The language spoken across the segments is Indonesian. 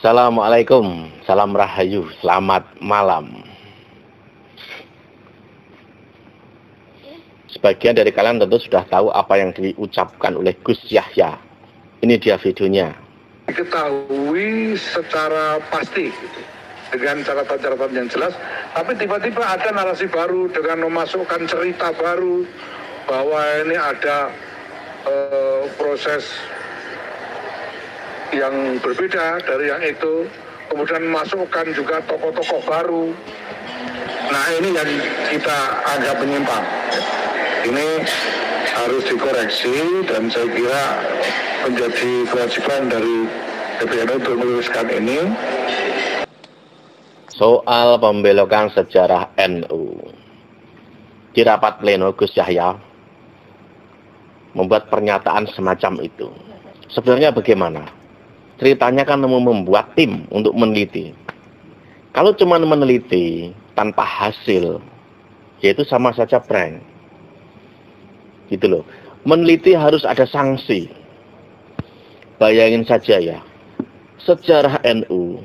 Assalamualaikum, salam rahayu, selamat malam. Sebagian dari kalian tentu sudah tahu apa yang diucapkan oleh Gus Yahya. Ini dia videonya. Diketahui secara pasti gitu, dengan catatan-catatan yang jelas, tapi tiba-tiba ada narasi baru dengan memasukkan cerita baru bahwa ini ada proses yang berbeda dari yang itu, kemudian masukkan juga tokoh-tokoh baru. Nah, ini yang kita anggap menyimpang. Ini harus dikoreksi dan saya kira menjadi kewajiban dari PBNU untuk meluruskan ini. Soal pembelokan sejarah NU. Di rapat pleno Gus Yahya membuat pernyataan semacam itu. Sebenarnya bagaimana? Ceritanya kan mau membuat tim untuk meneliti. Kalau cuma meneliti tanpa hasil, yaitu sama saja prank. Gitu loh. Meneliti harus ada sanksi. Bayangin saja ya, sejarah NU,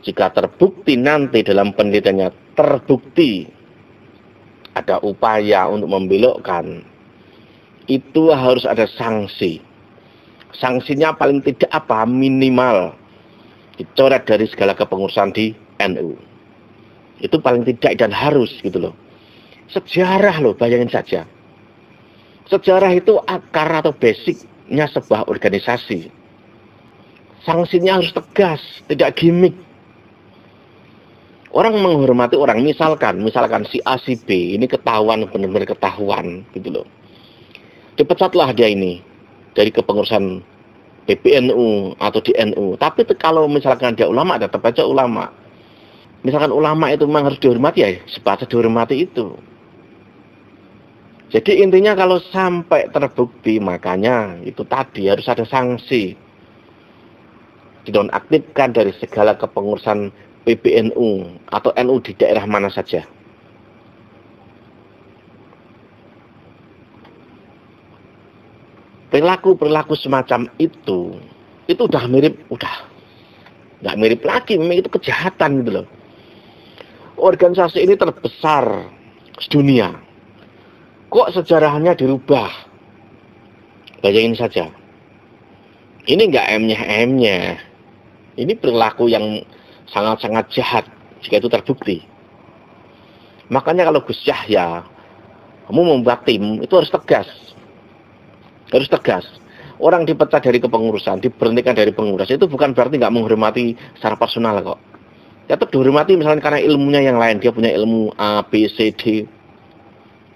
jika terbukti nanti dalam penelitiannya terbukti ada upaya untuk membelokkan, itu harus ada sanksi. Sanksinya paling tidak apa? Minimal dicoret dari segala kepengurusan di NU. Itu paling tidak dan harus gitu loh. Sejarah loh, bayangin saja. Sejarah itu akar atau basicnya sebuah organisasi. Sanksinya harus tegas, tidak gimmick. Orang menghormati orang, misalkan si A si B ini ketahuan, benar-benar ketahuan gitu loh. Dipecatlah dia ini dari kepengurusan PBNU atau di NU. Tapi kalau misalkan dia ulama, tetap aja ulama. Misalkan ulama itu memang harus dihormati, ya sebatas dihormati itu. Jadi intinya kalau sampai terbukti, makanya itu tadi harus ada sanksi. Dinonaktifkan dari segala kepengurusan PBNU atau NU di daerah mana saja. Perilaku semacam itu udah nggak mirip lagi, memang itu kejahatan gitu loh. Organisasi ini terbesar sedunia, kok sejarahnya dirubah? Bayangin saja, ini nggak emnya, ini perilaku yang sangat-sangat jahat jika itu terbukti. Makanya kalau Gus Yahya kamu membuat tim, itu harus tegas. Harus tegas. Orang dipecat dari kepengurusan, diberhentikan dari pengurus, itu bukan berarti nggak menghormati secara personal kok. Tetap dihormati misalnya karena ilmunya yang lain, dia punya ilmu A, B, C, D.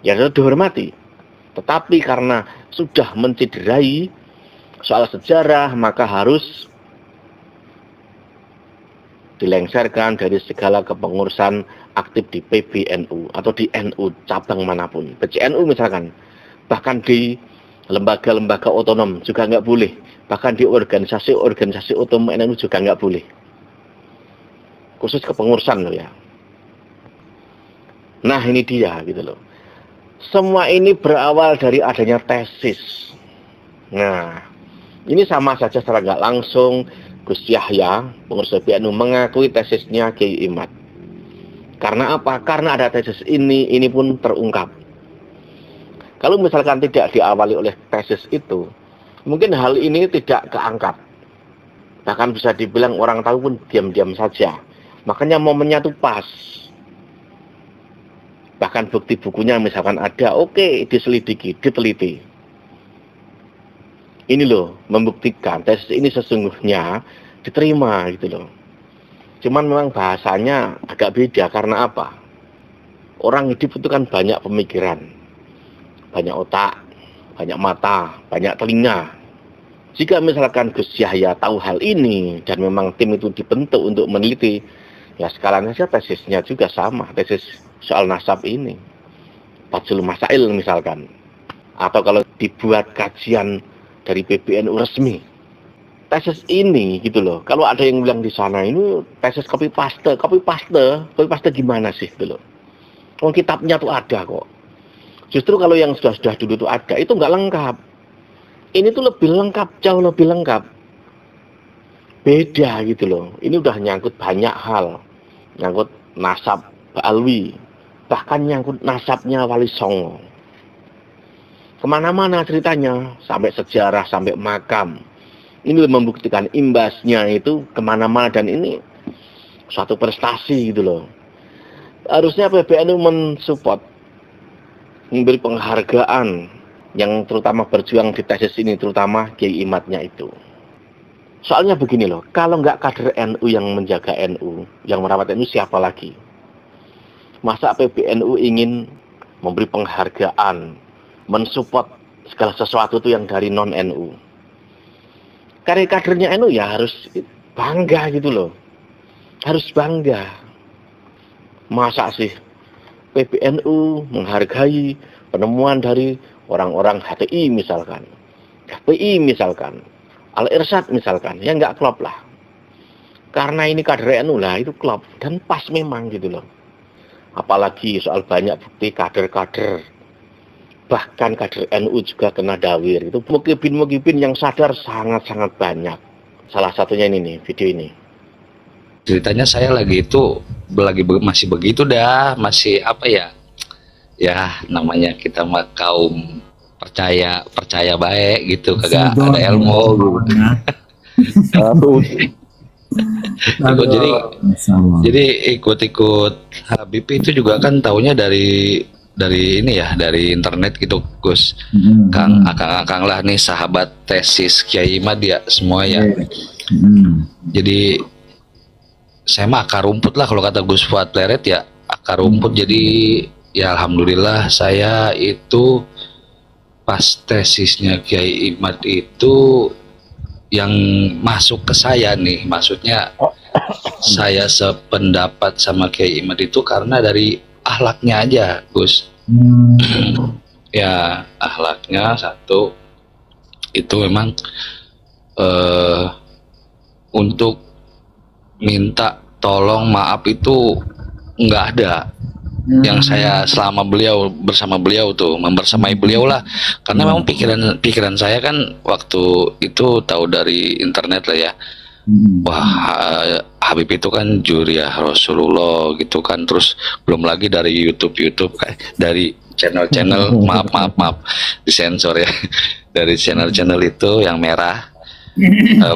Ya tetap dihormati. Tetapi karena sudah mencederai soal sejarah, maka harus dilengsarkan dari segala kepengurusan aktif di PBNU atau di NU cabang manapun. PCNU misalkan. Bahkan di lembaga-lembaga otonom juga nggak boleh. Bahkan di organisasi-organisasi otonom NU juga nggak boleh. Khusus kepengurusan loh ya. Nah ini dia gitu loh. Semua ini berawal dari adanya tesis. Nah ini sama saja secara nggak langsung Gus Yahya, pengurus PBNU, mengakui tesisnya Kiai Imad. Karena apa? Karena ada tesis ini pun terungkap. Kalau misalkan tidak diawali oleh tesis itu, mungkin hal ini tidak keangkat. Bahkan bisa dibilang orang tahu pun diam-diam saja. Makanya momennya tuh pas. Bahkan bukti bukunya misalkan ada, oke, diselidiki, diteliti. Ini loh, membuktikan tesis ini sesungguhnya diterima gitu loh. Cuman memang bahasanya agak beda, karena apa? Orang hidup itu kan banyak pemikiran. Banyak otak, banyak mata, banyak telinga. Jika misalkan Gus Yahya tahu hal ini dan memang tim itu dibentuk untuk meneliti, ya sekalian saja tesisnya juga sama, tesis soal nasab ini. Fadlul Masail misalkan. Atau kalau dibuat kajian dari PBNU resmi. Tesis ini gitu loh. Kalau ada yang bilang di sana ini tesis copy paste gimana sih gitu loh. Oh, kitabnya tuh ada kok. Justru kalau yang sudah dulu itu ada, itu nggak lengkap. Ini tuh lebih lengkap, jauh lebih lengkap. Beda gitu loh. Ini udah nyangkut banyak hal. Nyangkut nasab Alwi, bahkan nyangkut nasabnya Wali Songo. Kemana-mana ceritanya, sampai sejarah, sampai makam. Ini membuktikan imbasnya itu kemana-mana, dan ini suatu prestasi gitu loh. Harusnya PBNU mensupport, memberi penghargaan yang terutama berjuang di tesis ini, terutama Kiai Imadnya itu. Soalnya begini loh, kalau nggak kader NU yang menjaga NU, yang merawat NU, siapa lagi? Masa PBNU ingin memberi penghargaan, mensupport segala sesuatu itu yang dari non-NU? Karena kadernya NU ya harus bangga gitu loh. Harus bangga. Masa sih PBNU menghargai penemuan dari orang-orang HTI misalkan, FPI misalkan, Al-Irsyad misalkan, ya nggak klop lah. Karena ini kader NU lah, itu klop. Dan pas memang gitu loh. Apalagi soal banyak bukti kader-kader, bahkan kader NU juga kena dawir. Itu mukibin-mukibin yang sadar sangat-sangat banyak. Salah satunya ini nih, video ini. Ceritanya saya lagi itu masih begitu dah, masih apa ya? Ya namanya kita mah kaum percaya baik gitu, kagak ada ilmu gitu. Jadi ikut Habib itu juga kan taunya dari ini ya, dari internet gitu Gus. Akang lah nih sahabat tesis Kiai Imad ya semua ya. Jadi saya mah akar rumput lah kalau kata Gus Fuad Leret ya, akar rumput. Jadi ya alhamdulillah saya itu pas tesisnya Kiai Imad itu yang masuk ke saya nih, maksudnya saya sependapat sama Kiai Imad itu karena dari akhlaknya aja Gus. Ya akhlaknya satu itu memang untuk minta tolong maaf itu nggak ada. Yang saya selama bersama beliau tuh membersamai beliau lah, karena memang pikiran saya kan waktu itu tahu dari internet lah ya. Wah, Habib itu kan juriah Rasulullah gitu kan, terus belum lagi dari YouTube dari channel maaf disensor ya, dari channel itu yang merah.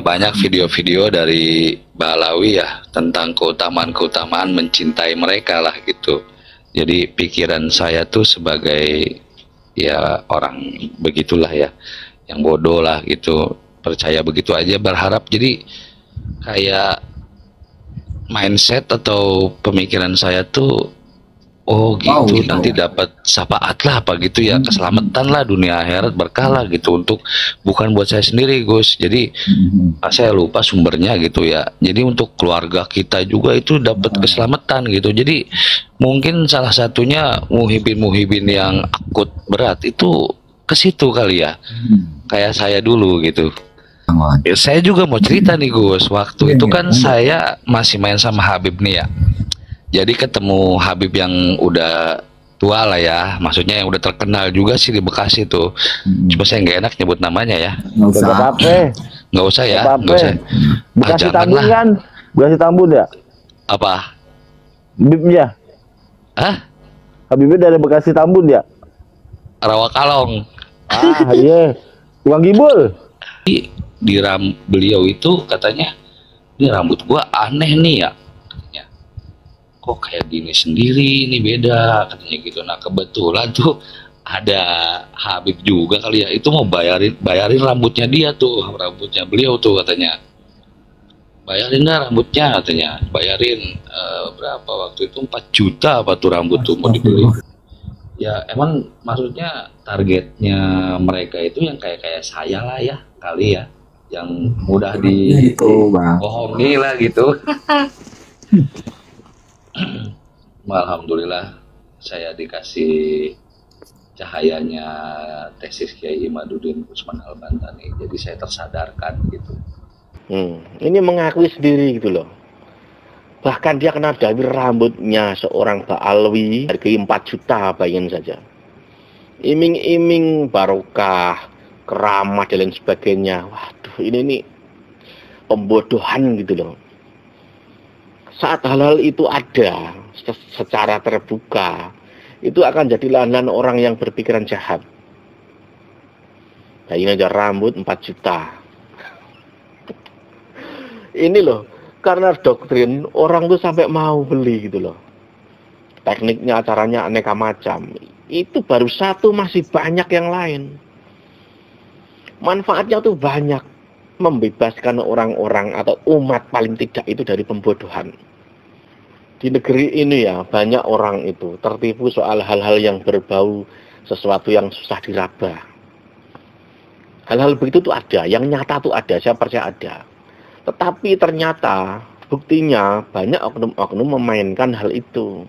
Banyak video-video dari Balawi ya tentang keutamaan mencintai mereka lah gitu. Jadi pikiran saya tuh sebagai ya orang begitulah ya, yang bodoh lah gitu, percaya begitu aja berharap. Jadi kayak mindset atau pemikiran saya tuh, oh gitu, gitu. Nanti dapat syafaat lah apa gitu ya, keselamatan lah dunia akhirat, berkah lah gitu, untuk bukan buat saya sendiri Gus. Jadi saya lupa sumbernya gitu ya. Jadi untuk keluarga kita juga itu dapat keselamatan gitu. Jadi mungkin salah satunya muhibin yang akut berat itu ke situ kali ya. Kayak saya dulu gitu. Ya, saya juga mau cerita nih Gus. Waktu itu kan saya masih main sama Habib nih ya. Jadi ketemu Habib yang udah tua lah ya, maksudnya yang udah terkenal juga sih di Bekasi tuh. Cuma saya nggak enak nyebut namanya ya. Nggak usah ya. Nggak usah. Bekasi Tambun kan? Bekasi Tambun ya? Apa? Habibnya? Hah? Habibnya dari Bekasi Tambun ya? Rawakalong. Ah iya. Tukang gibul. Di beliau itu katanya, ini rambut gua aneh nih ya. Kok kayak gini sendiri, ini beda katanya gitu. Nah kebetulan tuh ada Habib juga kali ya, itu mau bayarin rambutnya dia tuh, rambutnya beliau tuh katanya, bayarin dah rambutnya katanya, bayarin berapa waktu itu 4 juta apa tuh rambut tuh mau dibeli. Ya emang maksudnya targetnya mereka itu yang kayak saya lah ya kali ya, yang mudah dibohongi lah gitu. Alhamdulillah saya dikasih cahayanya tesis Kiai Imaduddin Usman Al-Bantani, jadi saya tersadarkan gitu. Ini mengakui sendiri gitu loh. Bahkan dia kena dawir rambutnya seorang Ba'alwi harga 4 juta, bayangin saja. Iming-iming barokah, keramat dan lain sebagainya. Waduh, ini pembodohan gitu loh. Saat hal-hal itu ada secara terbuka, itu akan jadi lahan orang yang berpikiran jahat. Nah, ini aja rambut 4 juta. Ini loh, karena doktrin orang tuh sampai mau beli gitu loh. Tekniknya, acaranya aneka macam. Itu baru satu, masih banyak yang lain. Manfaatnya tuh banyak. Membebaskan orang-orang atau umat paling tidak itu dari pembodohan. Di negeri ini ya, banyak orang itu tertipu soal hal-hal yang berbau sesuatu yang susah diraba. Hal-hal begitu tuh ada, yang nyata tuh ada, saya percaya ada. Tetapi ternyata buktinya banyak oknum-oknum memainkan hal itu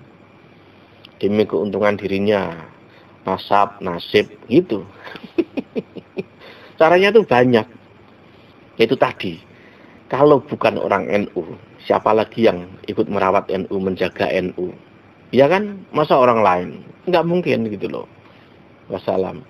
demi keuntungan dirinya, nasib gitu. Caranya tuh banyak. Itu tadi, kalau bukan orang NU, siapa lagi yang ikut merawat NU, menjaga NU? Ya kan, masa orang lain? Nggak mungkin gitu loh. Wassalam.